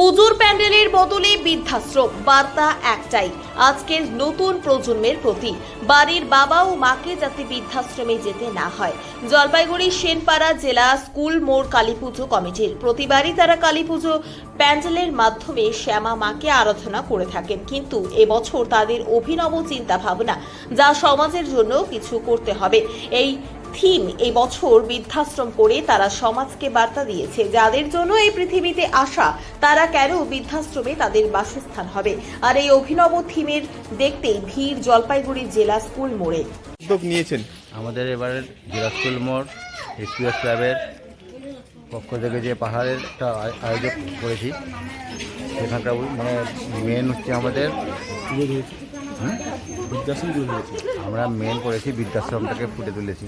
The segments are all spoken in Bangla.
পুজোর প্যান্ডেলের বদলে বৃদ্ধাশ্রম, বার্তা একটাই আজকের নতুন প্রজন্মের প্রতি। বাড়ির বাবা ও মাকে যাতে বৃদ্ধাশ্রমে যেতে না হয়। জলপাইগুড়ি সেনপাড়া জেলা স্কুল মোড় কালীপুজো কমিটির প্রতিবারই তারা কালীপুজো প্যান্ডেলের মাধ্যমে শ্যামা মাকে আরাধনা করে থাকেন, কিন্তু এবছর তাদের অভিনব চিন্তা ভাবনা, যা সমাজের জন্য কিছু করতে হবে, এই থিম এই বছর বৃদ্ধাশ্রম করে তারা সমাজকে বার্তা দিয়েছে। যাদের জন্য এই পৃথিবীতে আসা, তারা কেন বৃদ্ধাশ্রমে তাদের বাসস্থান হবে। আর এই অভিনব থিমের দেখতে ভিড় জলপাইগুড়ি জেলা স্কুল মোড়ে। উদ্যোগ নিয়েছেন আমাদের এবারের জেলা স্কুল মোড় এসপিএস ক্লাবের পক্ষ থেকে যে পাহাড়ের একটা আয়োজন করেছি, সেখানটা মানে মেন হচ্ছে আমাদের বৃদ্ধাশ্রম তৈরি হয়েছে। আমরা মেন করেছি বৃদ্ধাশ্রমটাকে ফুটে তুলেছি,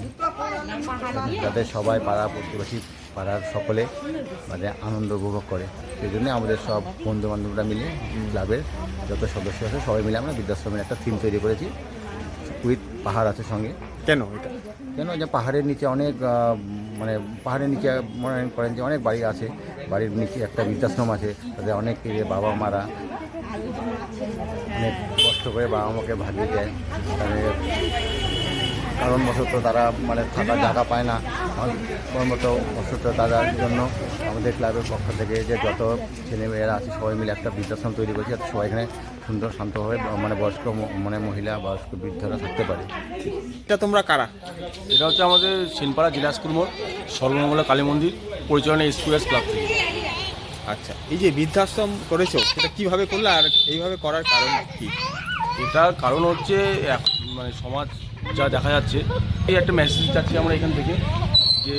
যাতে সবাই পাড়া প্রতিবেশী পাড়ার সকলে মানে আনন্দ উপভোগ করে। সেই জন্য আমাদের সব বন্ধু বান্ধবরা মিলে ক্লাবের যত সদস্য আছে সবাই মিলে আমরা বৃদ্ধাশ্রমের একটা থিম তৈরি করেছি, উইথ পাহাড় আছে সঙ্গে। কেন এটা? কেন যে পাহাড়ের নিচে অনেক মানে পাহাড়ের নিচে মনে করেন যে অনেক বাড়ি আছে, বাড়ির নিচে একটা বৃদ্ধাশ্রম আছে, তাদের অনেক বাবা মারা অনেক কষ্ট করে বাবা মাকে ভাগিয়ে দেয়, তাদের কারণবশত তারা মানে থাকার জায়গা পায় না, মতো অসুস্থ তাদের জন্য আমাদের ক্লাবের পক্ষ থেকে যে যত ছেলেমেয়েরা আছে সবাই মিলে একটা বৃদ্ধাশ্রম তৈরি করেছি, যাতে সবাই এখানে সুন্দর শান্তভাবে মানে বয়স্ক মানে মহিলা বয়স্ক বৃদ্ধরা থাকতে পারে। এটা তোমরা কারা? এটা হচ্ছে আমাদের সেনপাড়া জেলা স্কুল মোড় সর্বমঙ্গলা কালী মন্দির পরিচালনা স্কুলের ক্লাব থেকে। আচ্ছা, এই যে বৃদ্ধাশ্রম করেছো, সেটা কিভাবে করলে আর এইভাবে করার কারণ কি? এটার কারণ হচ্ছে মানে সমাজ যা দেখা যাচ্ছে, এই একটা মেসেজ যাচ্ছে আমরা এখান থেকে, যে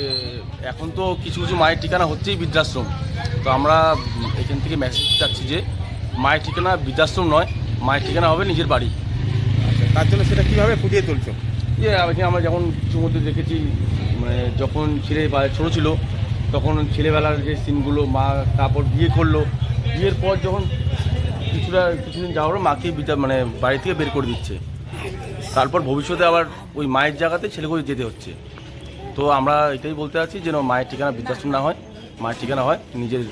এখন তো কিছু কিছু মায়ের ঠিকানা হচ্ছেই বৃদ্ধাশ্রম। তো আমরা এখান থেকে মেসেজ চাচ্ছি যে মায়ের ঠিকানা বৃদ্ধাশ্রম নয়, মায়ের ঠিকানা হবে নিজের বাড়ি। আচ্ছা, তার জন্য সেটা কিভাবে ফুটিয়ে তুলছো? যে এখানে আমরা যখন কিছু মধ্যে দেখেছি, মানে যখন ছেলে ছোটো ছিল তখন ছেলেবেলার যে সিনগুলো, মা তারপর বিয়ে করলো, বিয়ের পর যখন কিছুদিন যাওয়ার মাকে মানে বাড়ি থেকে বের করে দিচ্ছে, তারপর ভবিষ্যতে আবার ওই মায়ের জায়গাতে ছেলেকে যেতে হচ্ছে। তো আমরা এটাই বলতে আছি যেন মায়ের ঠিকানা বৃদ্ধাশ্রম না হয়, মায়ের ঠিকানা হয় নিজের।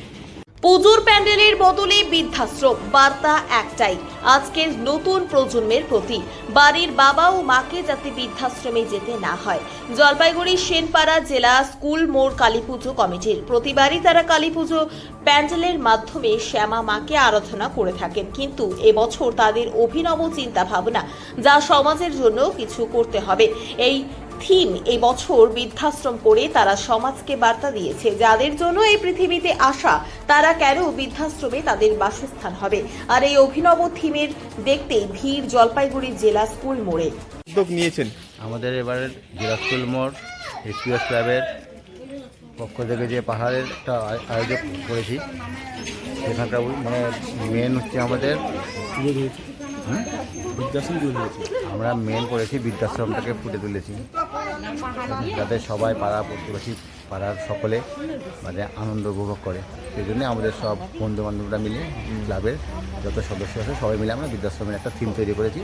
পুজোর প্যান্ডেলের বদলে বৃদ্ধাশ্রম, বার্তা একটাই আজকের নতুন প্রজন্মের প্রতি। বাড়ির বাবা ও মাকে যাতে বৃদ্ধাশ্রমে যেতে না হয়। জলপাইগুড়ি সেনপাড়া জেলা স্কুল মোড় কালীপুজো কমিটির প্রতিবারই তারা কালীপুজো প্যান্ডেলের মাধ্যমে শ্যামা মাকে আরাধনা করে থাকেন, কিন্তু এবছর তাদের অভিনব চিন্তা ভাবনা, যা সমাজের জন্য কিছু করতে হবে, এই থিম এই বছর বৃদ্ধাশ্রম করে তারা সমাজকে বার্তা দিয়েছে। যাদের জন্য এই পৃথিবীতে আসা, তারা কেন বৃদ্ধাশ্রমে তাদের বাসস্থান হবে। আর এই অভিনব থিমের দেখতে ভিড় জলপাইগুড়ি জেলা স্কুল মোড়ে। উদ্যোগ নিয়েছেন আমাদের এবারের জেলা স্কুল মোড় এসপিএস ক্লাবের পক্ষ থেকে যে পাহাড়ের একটা আয়োজন করেছি, সেখানটা মানে মেন হচ্ছে আমাদের বৃদ্ধাশ্রম তৈরি হয়েছে। আমরা মেন করেছি বৃদ্ধাশ্রমটাকে ফুটে তুলেছি, যাতে সবাই পাড়া প্রতিবেশী পাড়ার সকলে মানে আনন্দ উপভোগ করে। সেই জন্য আমাদের সব বন্ধু বান্ধবরা মিলে ক্লাবের যত সদস্য আছে সবাই মিলে আমরা বৃদ্ধাশ্রমের একটা থিম তৈরি করেছি,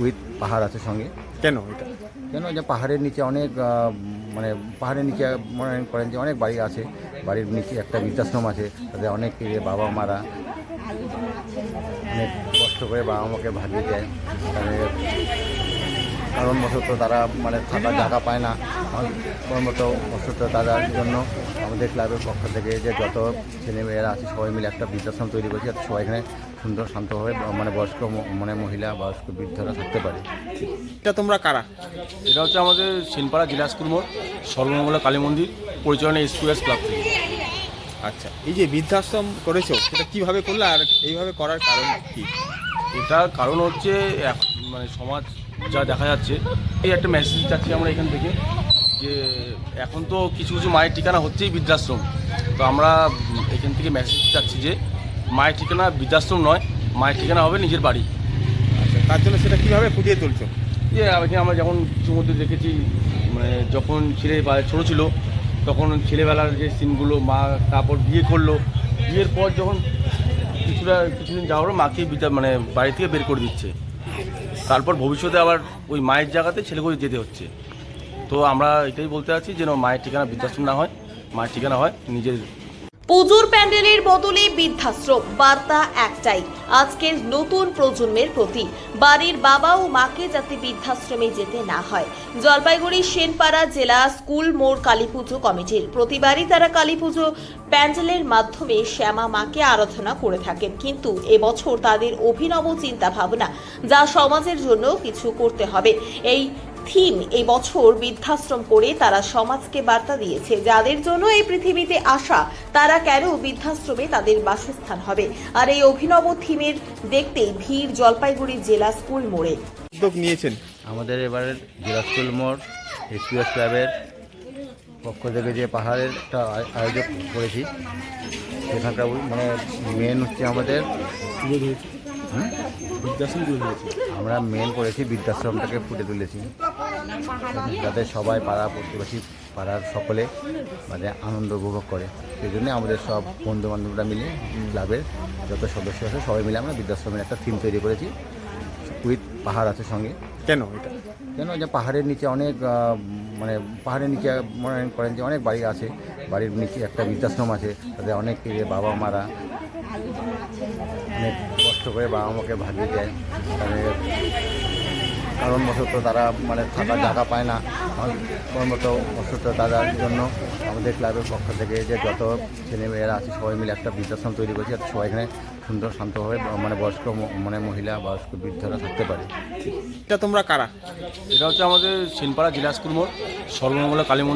উইথ পাহাড় আছে সঙ্গে। কেন এটা? কেন যে পাহাড়ের নিচে অনেক মানে পাহাড়ের নিচে মনে করেন যে অনেক বাড়ি আছে, বাড়ির নিচে একটা বৃদ্ধাশ্রম আছে, তাদের অনেক বাবা মারা অনেক কষ্ট করে বাবা মাকে ভাগিয়ে দেয়, তাদের কারণবশত তারা মানে থাকার জায়গা পায় না, মতো অসুস্থ তাদের জন্য আমাদের ক্লাবের পক্ষ থেকে যে যত ছেলেমেয়েরা আছে সবাই মিলে একটা বৃদ্ধাশ্রম তৈরি করেছি, যাতে সবাই এখানে সুন্দর শান্তভাবে মানে বয়স্ক মানে মহিলা বয়স্ক বৃদ্ধরা থাকতে পারে। এটা তোমরা কারা? এটা হচ্ছে আমাদের সেনপাড়া জেলা স্কুল মোড় সর্বমঙ্গলা কালী মন্দির পরিচালনা স্কুলের ক্লাব থেকে। আচ্ছা, এই যে বৃদ্ধাশ্রম করেছো, সেটা কিভাবে করলে আর এইভাবে করার কারণ কি? এটার কারণ হচ্ছে মানে সমাজ যা দেখা যাচ্ছে, এই একটা মেসেজ চাচ্ছি আমরা এখান থেকে, যে এখন তো কিছু কিছু মায়ের ঠিকানা হচ্ছেই বৃদ্ধাশ্রম। তো আমরা এখান থেকে মেসেজ চাচ্ছি যে মায়ের ঠিকানা বৃদ্ধাশ্রম নয়, মায়ের ঠিকানা হবে নিজের বাড়ি। আচ্ছা, তার জন্য সেটা কিভাবে ফুটিয়ে তুলছো? যে এখানে আমরা যখন কিছু মধ্যে দেখেছি, মানে যখন ছেলে ছোটো ছিল তখন ছেলেবেলার যে সিনগুলো, মা তারপর বিয়ে করলো, বিয়ের পর যখন কিছুদিন যাওয়ার মাকে মানে বাড়ি থেকে বের করে দিচ্ছে, তারপর ভবিষ্যতে আবার ওই মায়ের জায়গাতে ছেলেকে যেতে হচ্ছে। তো আমরা এটাই বলতে আছি যেন মায়ের ঠিকানা বৃদ্ধাশ্রম না হয়, মায়ের ঠিকানা হয় নিজের। পুজোর প্যান্ডেলের বদলে বৃদ্ধাশ্রম, বার্তা একটাই আজকের নতুন প্রজন্মের প্রতি। বাড়ির বাবা ও মাকে যাতে বৃদ্ধাশ্রমে যেতে না হয়। জলপাইগুড়ি সেনপাড়া জেলা স্কুল মোড় কালীপুজো কমিটির প্রতিবারই তারা কালীপুজো প্যান্ডেলের মাধ্যমে শ্যামা মাকে আরাধনা করে থাকেন, কিন্তু এবছর তাদের অভিনব চিন্তা ভাবনা, যা সমাজের জন্য কিছু করতে হবে। এই থিম এই বছর বৃদ্ধাশ্রম করে তারা সমাজকে বার্তা দিয়েছে, যাদের জন্য এই পৃথিবীতে আসা তারা কেন বৃদ্ধাশ্রমে তাদের বাসস্থান হবে। আর এই অভিনব থিমের দেখতেই ভিড় জলপাইগুড়ি জেলা স্কুল মোড়ে। উদ্যোগ নিয়েছেন? আমাদের এবারের জেলা স্কুল মোড় এসপিএস ক্লাবের পক্ষ থেকে যে পাহাড়ের একটা আয়োজন করেছি, সেখানটা মানে মেন হচ্ছে আমাদের আমরা মেন করেছি বৃদ্ধাশ্রমটাকে ফুটে তুলেছি, যাতে সবাই পাড়া প্রতিবেশী পাড়ার সকলে মানে আনন্দ উপভোগ করে। সেই জন্য আমাদের সব বন্ধু বান্ধবরা মিলে ক্লাবের যত সদস্য আছে সবাই মিলে আমরা বৃদ্ধাশ্রমের একটা থিম তৈরি করেছি, উইথ পাহাড় আছে সঙ্গে। কেন এটা? কেন যে পাহাড়ের নিচে অনেক মানে পাহাড়ের নিচে মনে করেন যে অনেক বাড়ি আছে, বাড়ির নিচে একটা বৃদ্ধাশ্রম আছে, তাদের অনেক বাবা মারা অনেক কষ্ট করে বাবা মাকে ভাগিয়ে দেয়, তাদের কারণবশত তারা মানে থাকার জায়গা পায় না, কারণবশত তাদের জন্য আমাদের ক্লাবের পক্ষ থেকে যে যত ছেলেমেয়েরা আছে সবাই মিলে একটা বৃদ্ধাশ্রম তৈরি করেছি, যাতে সবাই এখানে সুন্দর শান্তভাবে মানে বয়স্ক মানে মহিলা বয়স্ক বৃদ্ধরা থাকতে পারে। এটা তোমরা কারা? এটা হচ্ছে আমাদের সেনপাড়া জেলা স্কুল মোড় সর্বমঙ্গলা কালী মন্দির